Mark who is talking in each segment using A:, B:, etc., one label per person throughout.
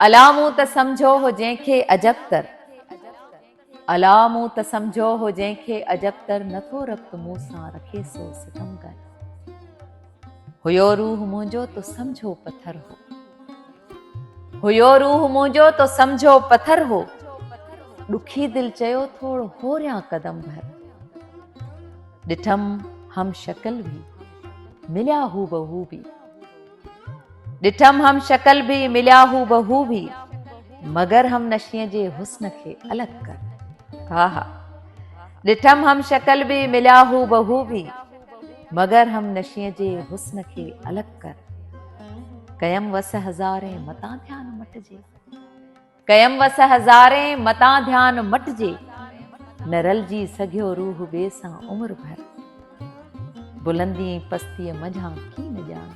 A: अलामूं त सम्झो हो जंहिंखे अजबतर, अलामूं त सम्झो हो जंहिंखे अजबतर, नथो रब्त मूं सां रखे सो सितमगर। हुयो रूह मुंहिंजो तो सम्झो पत्थर हो, हुयो रूह मुंहिंजो तो सम्झो पत्थर हो, ॾुखी दिल चयो थोड़ो होरियां कदम भर। ॾिठम हम शक्ल भी मिलिया हू बहू भी, ॾिठम हम शक्ल भी मिलिया हू बहू भी, मगर हम नशीअ जे हुस्न खे अलॻि कर। हा हा, ॾिठम हम शक्ल भी मिलिया हू बहू भी, मगर हम नशीअ जे हुस्न खे अलॻि कर। कयम वस हज़ारे मतां ध्यान मटिजे, कयम वस हज़ारे मतां ध्यान मटिजे, न रलजी सघियो रूह ॿिए सां उमिरि भर। बुलंदी ऐं पस्तीअ मंझां की न ॼाण,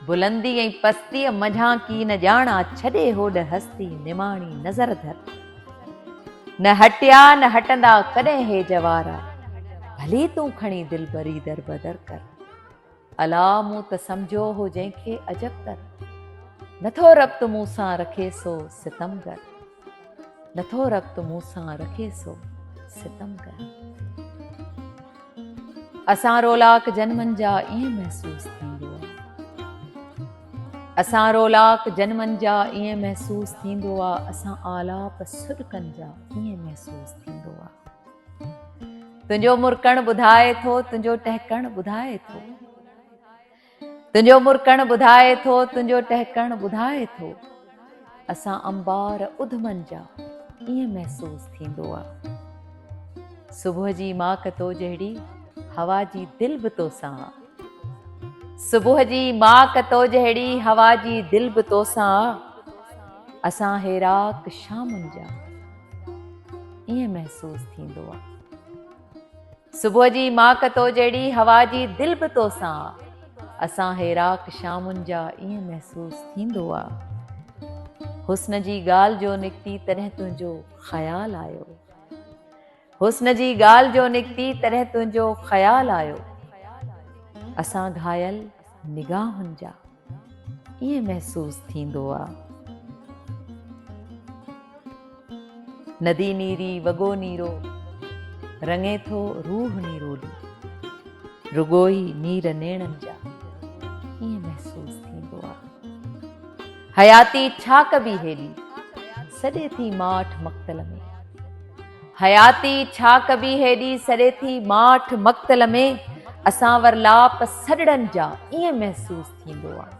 A: बुलंदी ऐं पस्तीअ मंझां की न ॼाणा, छॾे होॾ हस्ती निमाणी नज़र धर। न हटिया न हटंदा कॾहिं हे जवारा, भली तूं खणी दिल भरी दर बदर कर। अला मूं त सम्झो हो जंहिंखे अजबतर, नथो रब्त मूं सां रखे सो सितमगर, नथो रब्त मूं सां रखे सो सितमगर। असां रोलाक जन्मनि जा ईअं महसूस थींदो आहे, असां रोलाक जन्मनि जा ईअं महसूस थींदो आहे, असां आलाप सुॾकनि जा ईअं महसूस थींदो आहे। तुंहिंजो मुरकण ॿुधाए थो, तुंहिंजो टहकण ॿुधाए थो, तुंहिंजो मुरकण ॿुधाए थो, तुंहिंजो टहकण ॿुधाए थो, असां अंबार उधमनि जा ईअं महसूस थींदो आहे। सुबुह जी माक तो जहिड़ी हवा जी दिल बि तोसां, सुबुह जी माक तो जहिड़ी हवा जी दिल बि तोसां, असां हेराक शामुनि जा ईअं महसूस थींदो आहे। सुबुह जी माक तो जहिड़ी हवा जी दिल बि तोसां, असां हेराक शामुनि जा ईअं महसूस थींदो आहे। हुस्न जी ॻाल्हि जो निकिती तॾहिं तुंहिंजो ख़्यालु आयो, हुस्न जी ॻाल्हि जो निकिती तॾहिं तुंहिंजो ख़्यालु आयो, असां घायल निगाहुनि जा ईअं महसूस थींदो आहे। नदी नीरी वॻो नीरो रंगे थो रूह नीरोली, रुॻोई नीर नेणनि जा ईअं महसूस थींदो आहे। हयाती छा कबी हेॾी सॾे थी माठ मक़्तल में, हयाती छा कबी हेॾी सॾे थी माठ मक़्तल में, असां वरलाप सॾड़नि जा ईअं महसूस थींदो आहे।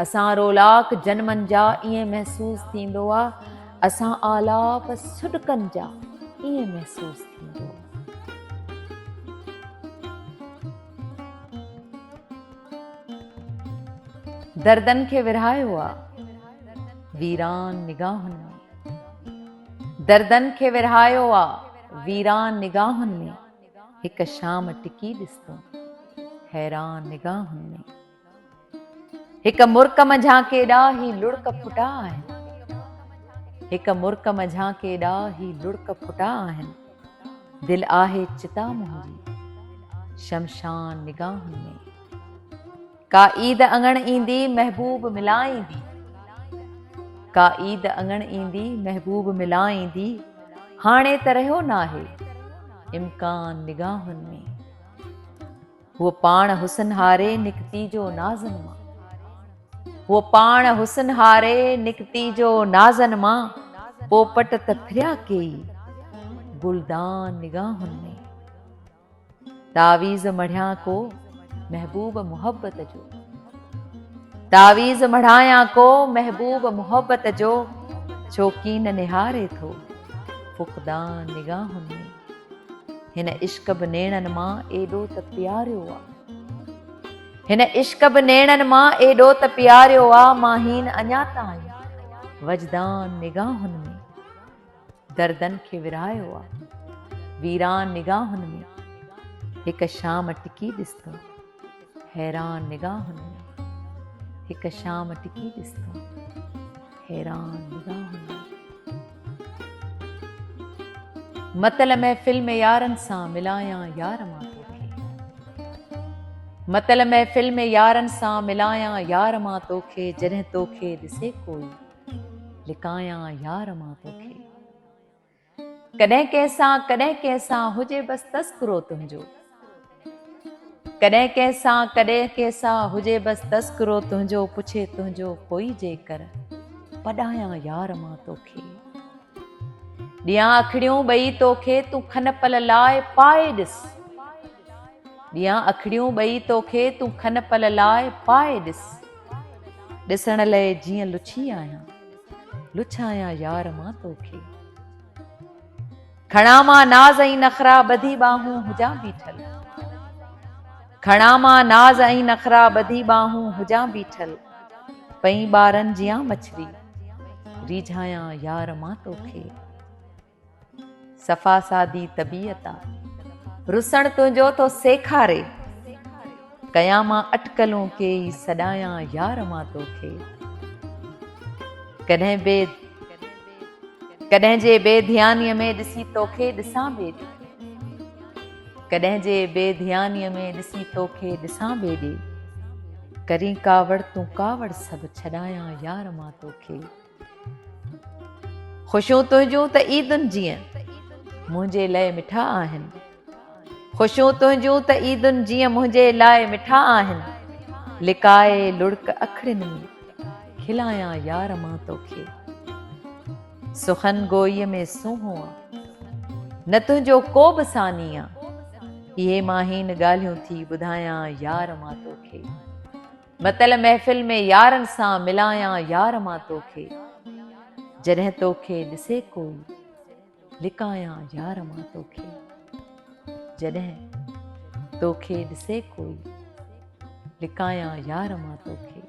A: असां रोलाक जन्मनि जा ईअं महसूस थींदो आहे, असां आलाप सुॾकनि जा ईअं महसूस थींदो आहे। दर्दनि खे विरहायो आहे वीरान निगाहुनि में, दर्दनि खे विरहायो आहे वीरान निगाहुनि में, हिकु शाम टिकी ॾिसतो हैरान निगाहुनि में। हिकु मुर्क मंझां केॾा ही लुड़क फुटा आहिनि, हिकु मुर्क मंझां केॾा ही लुड़क फुटा आहिनि, दिलि आहे चिता मुंहिंजी शमशान निगाहुनि में। का ईद अङण ईंदी महबूब मिलाईंदी, का ईद अङण ईंदी महबूब मिलाईंदी, हाणे त रहियो नाहे इम्कान निगाहुनि में। वो पाण हुस्न हारे निकिती जो नाज़नि मां, वो पाण हुस्न हारे निकिती जो नाज़नि मां, पोपट त फिरिया कई गुलदान निगाहुनि में। तावीज़ मढ़िया को महबूब मोहब्बत जो, तावीज़ मढ़ाया को महबूब मोहब्बत जो, छोकी न निहारे थो फुक़दान निगाहुनि में। हिन इश्क बि नेणनि मां एॾो त प्यारियो आहे, हिन इश्क बि नेणनि मां एॾो त प्यारियो आहे, माहीन अञा ताईं वजदान निगाहुनि में। दर्दनि खे विरहायो आहे वीरान निगाहुनि में, हिकु शाम टिकी ॾिसतो हैरान निगाहुनि में, हिकु शाम टिकी ॾिसतो हैरान निगाहुनि में। मतल महफ़िल में यारनि सां मिलायां यार मां तोखे, मतल महफ़िल में यारनि सां मिलायां यार मां तोखे, जॾहिं तोखे ॾिसे कोई लिकायां यार मां तोखे। कॾहिं कंहिंसां हुजे बसि तस्करो तुंहिंजो, कॾहिं कंहिंसां हुजे बसि तस्करो तुंहिंजो, पुछे तुंहिंजो कोई जेकर पढ़ायां यार मां तोखे। ॾियां अखिड़ियूं ॿई तोखे तूं खन पल लाइ पाए ॾिस, ॾियां अखिड़ियूं ॿई तोखे तूं खन पल लाइ पाए ॾिस। ॾिसण लाइ जीअं लुछी आहियां, लुछायां यार मां तोखे। खणा मां नाज़ ऐं नखरा ॿधी ॿाहूं हुजां बीठल, खणा मां नाज़ ऐं नखरा ॿधी ॿाहूं हुजां बीठल। पई ॿारनि जियां मछरी रीझायां यार मां तोखे। सफ़ा सादी तबीयत आ, रुसण तुंहिंजो तो सेखारे, कयां मां अटकलूं केई सॾायां यार मां तोखे। कॾहिं जे बेध्यानीअ में ॾिसी तोखे ॾिसां ॿेॾे, कॾहिं जे बेध्यानीअ में ॾिसी तोखे ॾिसां ॿेॾे। करी कावड़ तूं कावड़ सभु छॾायां यार मां तोखे। ख़ुशियूं तुंहिंजूं त ईदुनि जीअं मुंहिंजे लाइ मिठा आहिनि, ख़ुशियूं तुंहिंजूं त ईदुनि जीअं मुंहिंजे लाइ मिठा आहिनि। लिकाए लुड़क अखिड़ियुनि में खिलायां यार मां तोखे। सुखन गोईअ में सूंहों आ, न तुंहिंजो को बि सानी आ, इहे माहीन ॻाल्हियूं थी ॿुधायां यार मां तोखे। मतल महफ़िल में यारनि सां मिलायां यार मां तोखे, जॾहिं तोखे ॾिसे कोई लिकायां यार मां तोखे। जॾहिं तोखे ॾिसे कोई लिकायां यार मां तोखे।